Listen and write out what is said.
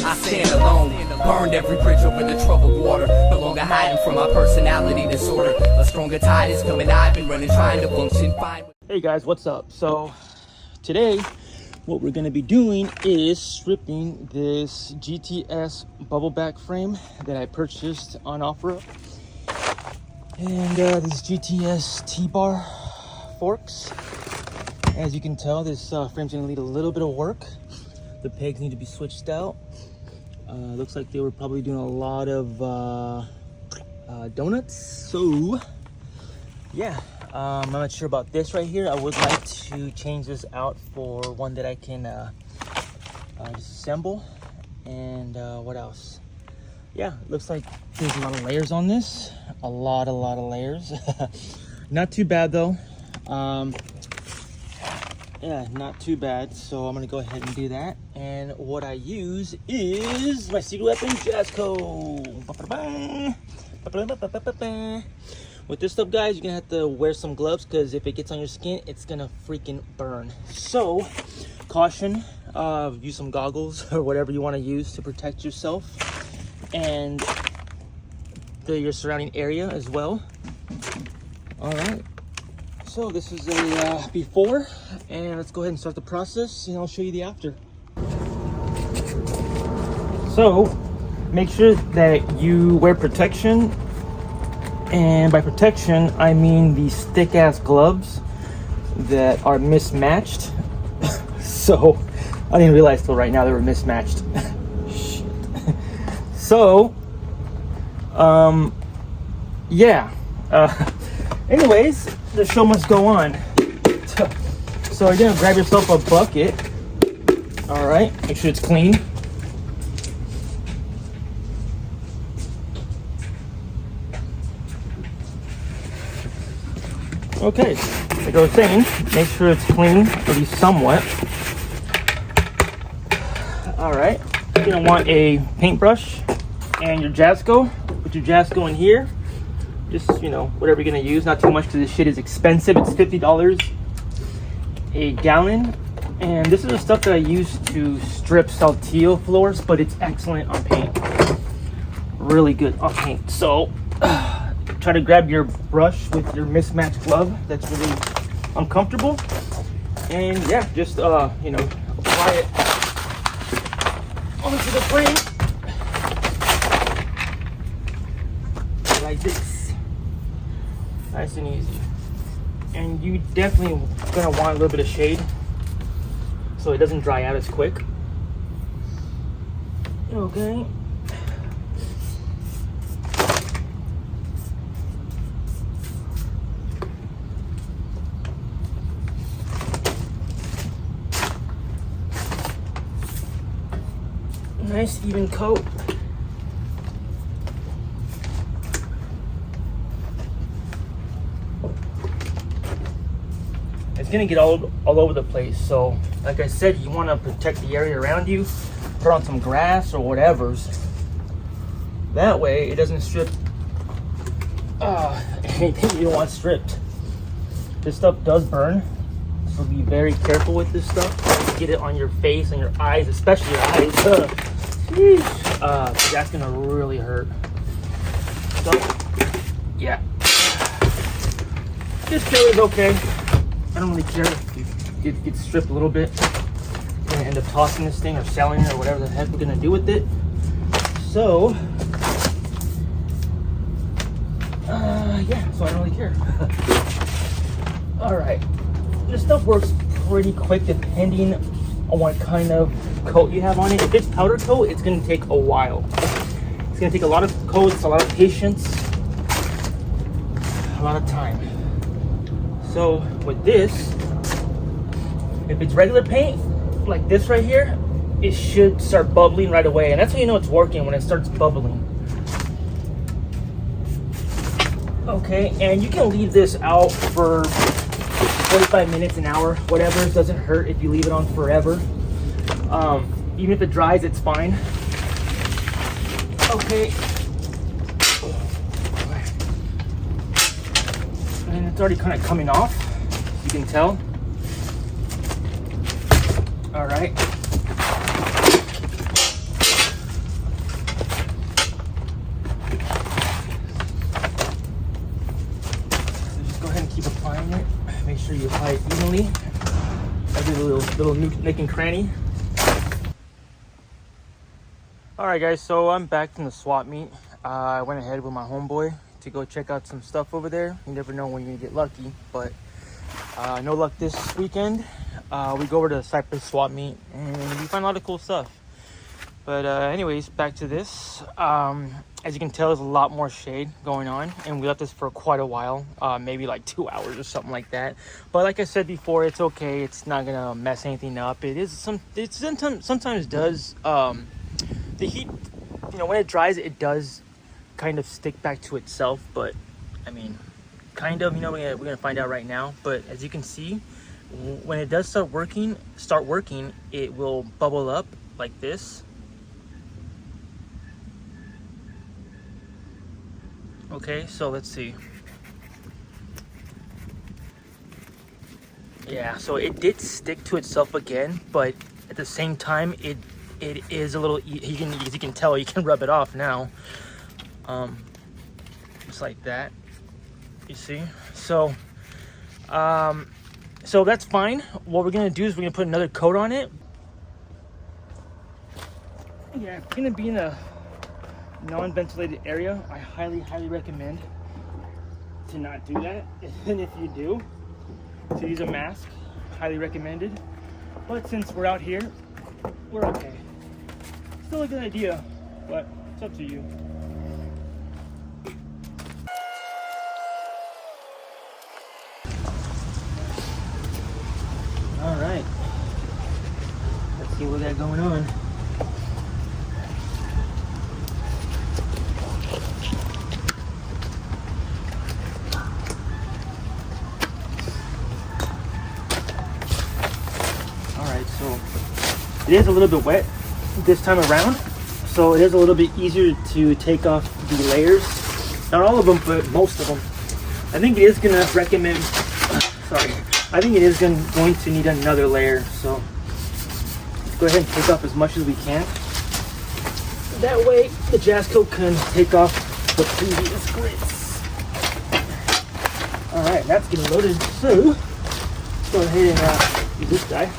I stand alone, burned every bridge over the troubled water. No longer hiding from my personality disorder. A stronger tide is coming, I've been running, trying to function fine. Hey guys, what's up? So today what we're gonna be doing is stripping this GTS bubble back frame that I purchased on OfferUp. And this GTS T-bar forks. As you can tell, this frame's gonna need a little bit of work. The pegs need to be switched out. Looks like they were probably doing a lot of donuts. So yeah, I'm not sure about this right here. I would like to change this out for one that I can disassemble. And what else? Yeah, looks like there's a lot of layers on this. A lot of layers. Not too bad though. Yeah, not too bad. So I'm gonna go ahead and do that. And what I use is my secret weapon, Jasco. With this stuff, guys, you're gonna have to wear some gloves because if it gets on your skin, it's gonna freaking burn. So, caution, use some goggles or whatever you wanna use to protect yourself and your surrounding area as well. All right. So this is a before, and let's go ahead and start the process and I'll show you the after. So make sure that you wear protection, and by protection I mean these thick ass gloves that are mismatched. So I didn't realize till right now they were mismatched. Shit. So yeah, anyways, the show must go on. So you're gonna grab yourself a bucket. All right, make sure it's clean. Okay, like I was saying, make sure it's clean, at least somewhat. All right, you're gonna want a paintbrush and your Jasco. Put your Jasco in here. Just, you know, whatever you're gonna use, not too much because this shit is expensive. It's $50 a gallon. And this is the stuff that I use to strip saltillo floors, but it's excellent on paint. Really good on paint. So try to grab your brush with your mismatched glove that's really uncomfortable. And yeah, just you know, apply it onto the frame like this. Nice and easy. And you definitely gonna want a little bit of shade so it doesn't dry out as quick. Okay. Nice even coat. It's gonna get all over the place. So like I said, you want to protect the area around you. Put on some grass or whatever's. That way it doesn't strip anything you don't want stripped. This stuff does burn, so be very careful with this stuff. Get it on your face and your eyes, especially your eyes. That's gonna really hurt. So yeah, this color is okay. I don't really care if it gets stripped a little bit. We're gonna end up tossing this thing or selling it or whatever the heck we're gonna do with it. So yeah, so I don't really care. All right, this stuff works pretty quick depending on what kind of coat you have on it. If it's powder coat, it's gonna take a while. It's gonna take a lot of coats, a lot of patience, a lot of time. So with this, if it's regular paint, like this right here, it should start bubbling right away. And that's how you know it's working, when it starts bubbling. Okay, and you can leave this out for 45 minutes, an hour, whatever. It doesn't hurt if you leave it on forever. Even if it dries, it's fine. Okay. And it's already kind of coming off, you can tell. All right. little nook and cranny. Alright guys, so I'm back from the swap meet. I went ahead with my homeboy to go check out some stuff over there. You never know when you're gonna get lucky, but no luck this weekend. We go over to the Cypress swap meet and we find a lot of cool stuff. But anyways, back to this. As you can tell, there's a lot more shade going on, and we left this for quite a while, maybe like 2 hours or something like that. But like I said before, it's okay. It's not gonna mess anything up. It sometimes does. The heat, you know, when it dries, it does kind of stick back to itself. But I mean, kind of, you know, we're gonna find out right now. But as you can see, when it does start working, it will bubble up like this. Okay, so let's see. Yeah, so it did stick to itself again, but at the same time, it is a little, as you can tell, you can rub it off now. Just like that, you see? So, so that's fine. What we're gonna do is we're gonna put another coat on it. Yeah, it's gonna be in a non-ventilated area. I highly recommend to not do that. And if you do, to use a mask, highly recommended. But since we're out here, we're okay. Still a good idea, but it's up to you. All right, let's see what we got going on. So it is a little bit wet this time around, so it is a little bit easier to take off the layers. Not all of them, but most of them. I think it is gonna recommend, I think it is going to need another layer, so let's go ahead and take off as much as we can. That way the Jasco can take off the previous grits. Alright, that's getting loaded, so let's go ahead and use this guy.